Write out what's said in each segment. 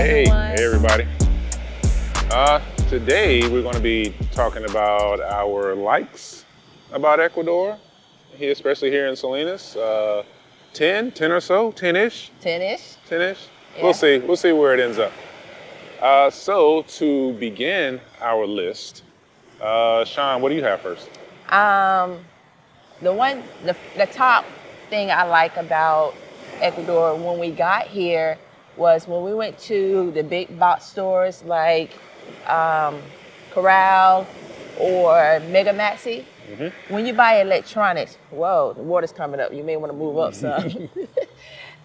everyone. Hey everybody. Today we're going to be talking about our likes about Ecuador, here, especially here in Salinas. 10 or so, 10-ish. 10-ish. 10-ish. Yeah. We'll see where it ends up. So to begin our list, Sean, what do you have first? The top thing I like about Ecuador when we got here was when we went to the big box stores like Corral or Mega Maxi. Mm-hmm. When you buy electronics, whoa, the water's coming up. You may want to move up some.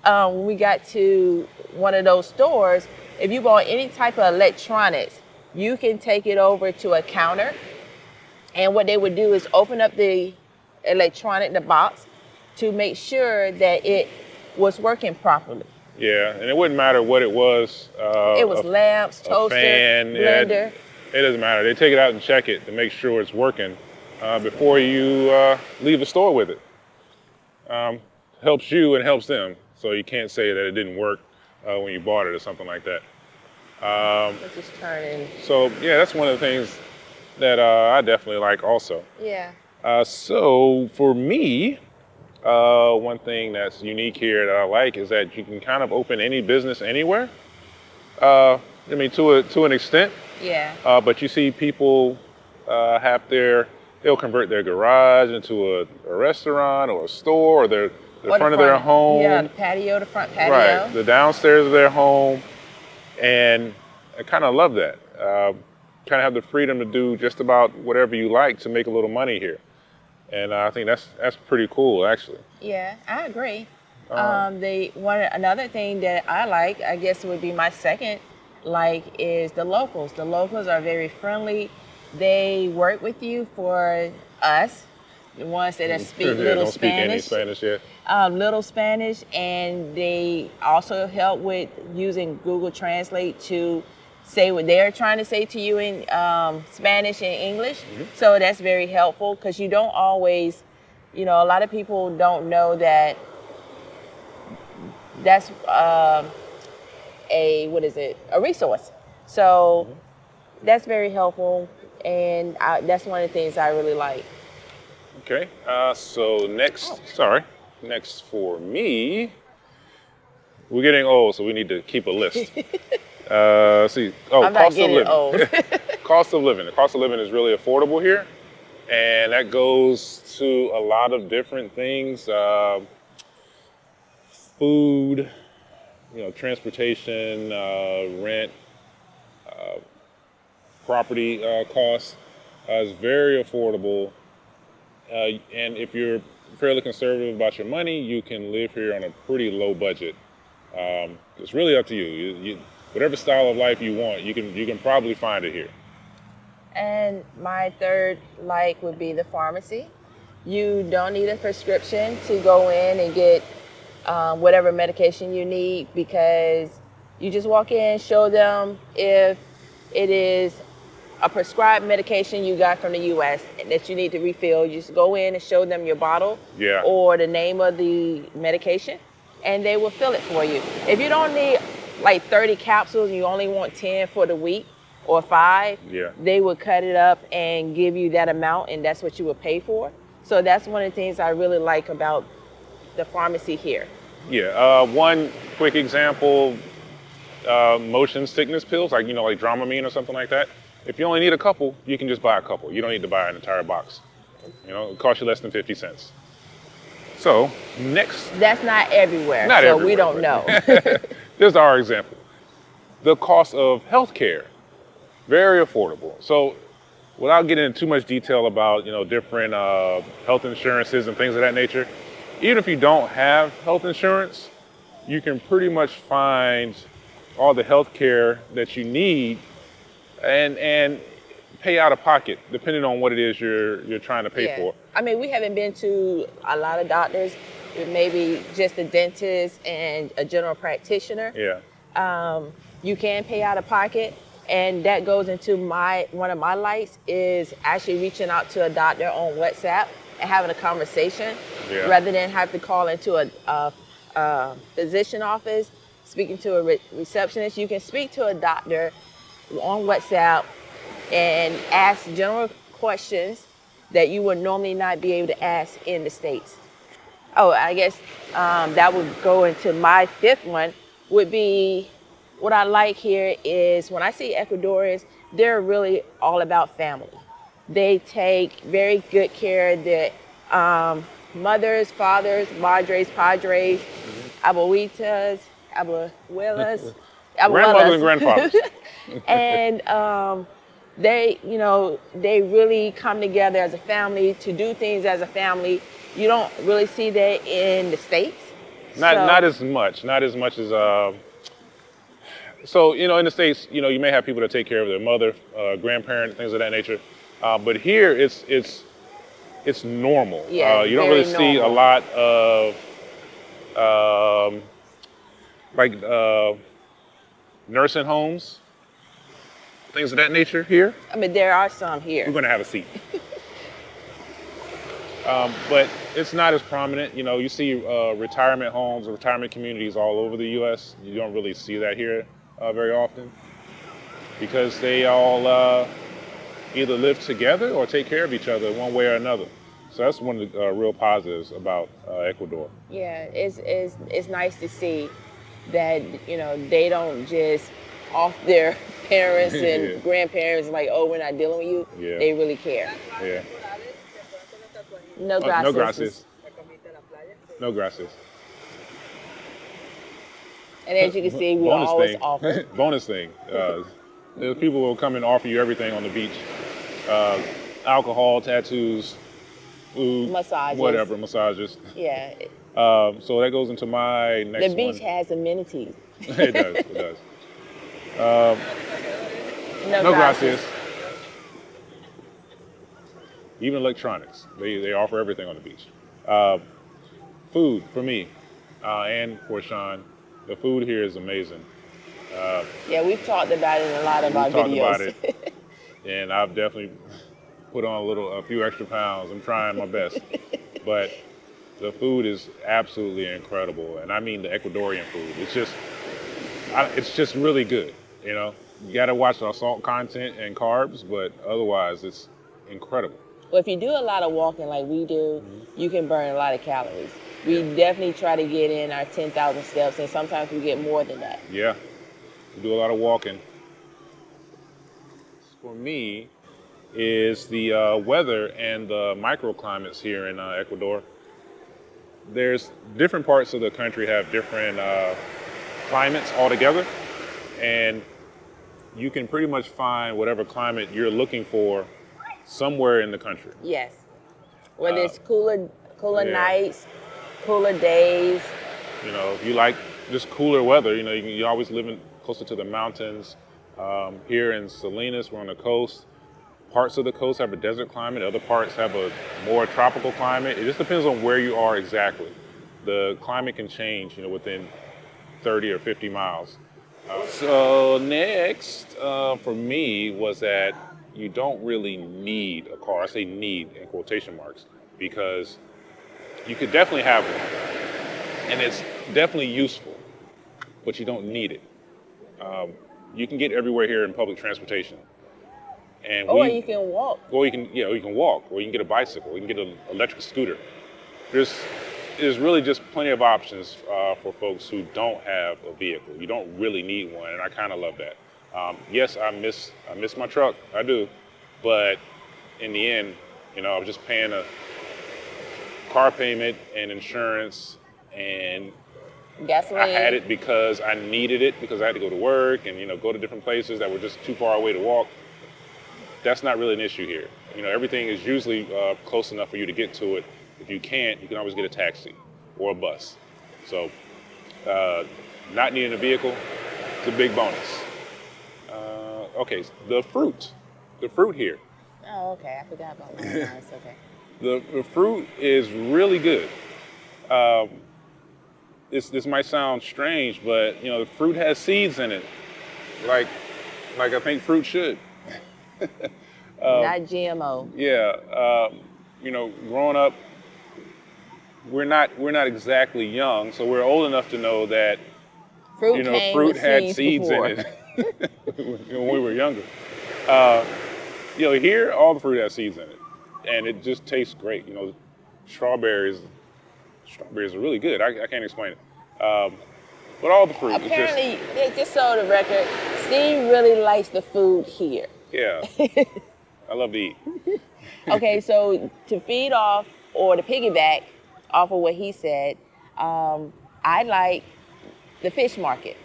When we got to one of those stores, if you bought any type of electronics, you can take it over to a counter. And what they would do is open up the box, to make sure that it was working properly. Yeah, and it wouldn't matter what it was. It was lamps, toaster, fan, blender. It doesn't matter. They take it out and check it to make sure it's working before you leave the store with it. Helps you and helps them. So you can't say that it didn't work when you bought it or something like that. Let's just turn in. So yeah, that's one of the things that I definitely like also. Yeah. So for me, one thing that's unique here that I like is that you can kind of open any business anywhere. I mean, to an extent. Yeah. But you see people they'll convert their garage into a restaurant or a store or the front of their home. Yeah, the front patio. Right, the downstairs of their home. And I kind of love that. Kind of have the freedom to do just about whatever you like to make a little money here. And I think that's pretty cool, actually. Yeah, I agree. Another thing that I like, I guess would be my second like, is the locals. The locals are very friendly. They work with you for us, the ones that speak little don't Spanish. Speak any Spanish yet. Little Spanish, and they also help with using Google Translate to say what they're trying to say to you in Spanish and English. Mm-hmm. So that's very helpful because you don't always, a lot of people don't know that that's a resource. So that's very helpful, and that's one of the things I really like. Okay, so next for me, we're getting old, so we need to keep a list. I'm not getting old. Cost of living. The cost of living is really affordable here, and that goes to a lot of different things. Food, transportation, rent, property costs is very affordable. And if you're fairly conservative about your money, you can live here on a pretty low budget. It's really up to you. Whatever style of life you want, you can probably find it here. And my third like would be the pharmacy. You don't need a prescription to go in and get whatever medication you need, because you just walk in, show them if it is a prescribed medication you got from the U.S. that you need to refill. You just go in and show them your bottle or the name of the medication, and they will fill it for you. If you don't need like 30 capsules and you only want 10 for the week or 5, they would cut it up and give you that amount, and that's what you would pay for. So that's one of the things I really like about the pharmacy here. Yeah, one quick example, motion sickness pills, like Dramamine or something like that. If you only need a couple, you can just buy a couple. You don't need to buy an entire box. It costs you less than 50 cents. So next. That's not everywhere. We don't know. This is our example. The cost of healthcare, very affordable. So without getting into too much detail about, different health insurances and things of that nature, even if you don't have health insurance, you can pretty much find all the healthcare that you need and pay out of pocket, depending on what it is you're trying to pay for. I mean, we haven't been to a lot of doctors, maybe just a dentist and a general practitioner. Yeah. You can pay out of pocket, and that goes into one of my likes is actually reaching out to a doctor on WhatsApp and having a conversation rather than have to call into a physician office, speaking to a receptionist. You can speak to a doctor on WhatsApp and ask general questions that you would normally not be able to ask in the States. Oh, I guess that would go into my fifth one, would be what I like here is when I see Ecuadorians, they're really all about family. They take very good care of their mothers, fathers, madres, padres, abuelitas, abuelas, Grandmothers and abuelas. grandfathers. And they really come together as a family to do things as a family. You don't really see that in the States. Not as much. Not as much as. So in the States, you may have people that take care of their mother, grandparent, things of that nature. But here, it's normal. Yeah, you don't very really see a normal. lot of like nursing homes, things of that nature here. I mean, there are some We're here. going to have a seat. But it's not as prominent. You see retirement homes, retirement communities all over the U.S. You don't really see that here very often because they all either live together or take care of each other one way or another. So that's one of the real positives about Ecuador. Yeah, it's nice to see that they don't just off their parents and Yeah. grandparents like, oh, we're not dealing with you. Yeah. They really care. Yeah. No No gracias. gracias. No gracias. And as you can see, we Bonus always thing. offer. Bonus thing. There's people who will come and offer you everything on the beach. Alcohol, tattoos, food, Massages. whatever, massages. Yeah, So that goes into my next the beach one. has amenities. It does. It does. No No gracias. gracias. Even electronics, they offer everything on the beach. Food for me and for Sean, the food here is amazing. Yeah, we've talked about it in a lot of our We've talked videos. about it, and I've definitely put on a few extra pounds. I'm trying my best, but the food is absolutely incredible, and I mean the Ecuadorian food. It's just really good. You gotta watch our salt content and carbs, but otherwise it's incredible. Well, if you do a lot of walking like we do, you can burn a lot of calories. We definitely try to get in our 10,000 steps, and sometimes we get more than that. Yeah, we do a lot of walking. For me, is the weather and the microclimates here in Ecuador. There's different parts of the country have different climates altogether, and you can pretty much find whatever climate you're looking for somewhere in the country. Yes. Whether it's cooler yeah. nights, cooler days. If you like just cooler weather, you always live closer to the mountains. Here in Salinas, we're on the coast. Parts of the coast have a desert climate. Other parts have a more tropical climate. It just depends on where you are exactly. The climate can change, within 30 or 50 miles. So next, for me, was that you don't really need a car. I say need in quotation marks because you could definitely have one, and it's definitely useful, but you don't need it. You can get everywhere here in public transportation. And Or you can walk. Or you can walk, or you can get a bicycle, you can get an electric scooter. There's really just plenty of options for folks who don't have a vehicle. You don't really need one, and I kind of love that. Yes, I miss my truck, I do, but in the end, I was just paying a car payment and insurance, and Gasoline. I had it because I needed it, because I had to go to work and go to different places that were just too far away to walk. That's not really an issue here. Everything is usually close enough for you to get to it. If you can't, you can always get a taxi or a bus. So not needing a vehicle is a big bonus. Okay, the fruit here. Oh, okay. I forgot about that. No, it's okay. The fruit is really good. This might sound strange, but the fruit has seeds in it, like I think fruit should. Not GMO. Yeah, growing up, we're not exactly young, so we're old enough to know that Fruit came fruit with had seeds seeds before. in it when we were younger. Uh, here all the fruit has seeds in it, and it just tastes great. Strawberries are really good. I can't explain it. But all the fruit, Apparently, just so the record, Steve really likes the food here. yeah, I love to eat. Okay, so to feed off or to piggyback off of what he said, I like the fish market.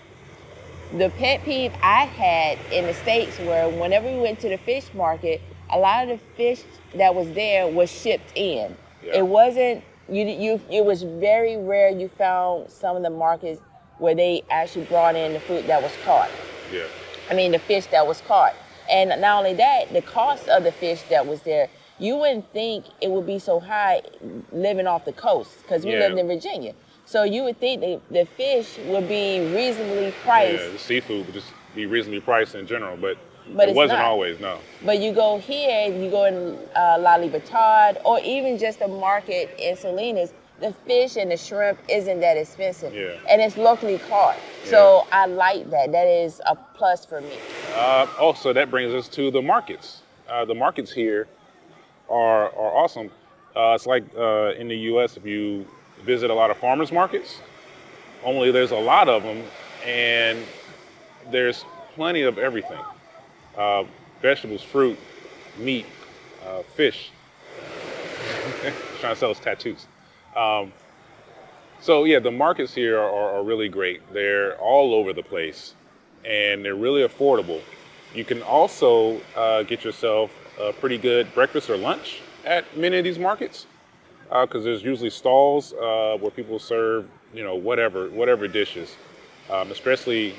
The pet peeve I had in the States were whenever we went to the fish market, a lot of the fish that was there was shipped in. Yeah. It wasn't, it was very rare you found some of the markets where they actually brought in the food that was caught. Yeah. I mean, the fish that was caught. And not only that, the cost of the fish that was there, you wouldn't think it would be so high living off the coast because we lived in Virginia. So you would think the fish would be reasonably priced. Yeah, the seafood would just be reasonably priced in general, but it wasn't not. always, no. But you go here, you go in La Libertad, or even just a market in Salinas, the fish and the shrimp isn't that expensive. Yeah. And it's locally caught. So I like that. That is a plus for me. Also, that brings us to the markets. The markets here are awesome. It's like in the U.S., if you visit a lot of farmers markets, only there's a lot of them, and there's plenty of everything. Vegetables, fruit, meat, fish. Trying to sell us tattoos. The markets here are really great. They're all over the place, and they're really affordable. You can also get yourself a pretty good breakfast or lunch at many of these markets, because there's usually stalls where people serve, whatever dishes. Especially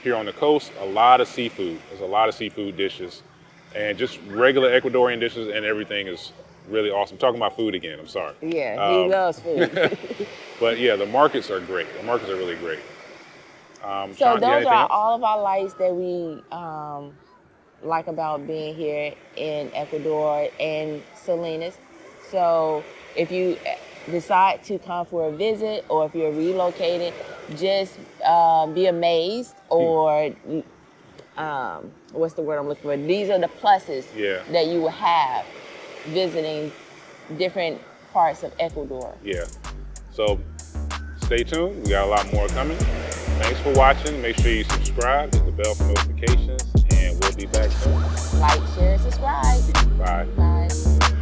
here on the coast, a lot of seafood. There's a lot of seafood dishes, and just regular Ecuadorian dishes, and everything is really awesome. Talking about food again, I'm sorry. Yeah, he loves food. But yeah, the markets are great. The markets are really great. So Sean, those are all of our lights that we like about being here in Ecuador and Salinas. So if you decide to come for a visit or if you're relocating, just be amazed or what's the word I'm looking for? These are the pluses that you will have visiting different parts of Ecuador. Yeah. So stay tuned. We got a lot more coming. Thanks for watching. Make sure you subscribe, hit the bell for notifications, and we'll be back soon. Like, share, and subscribe. Bye. Bye.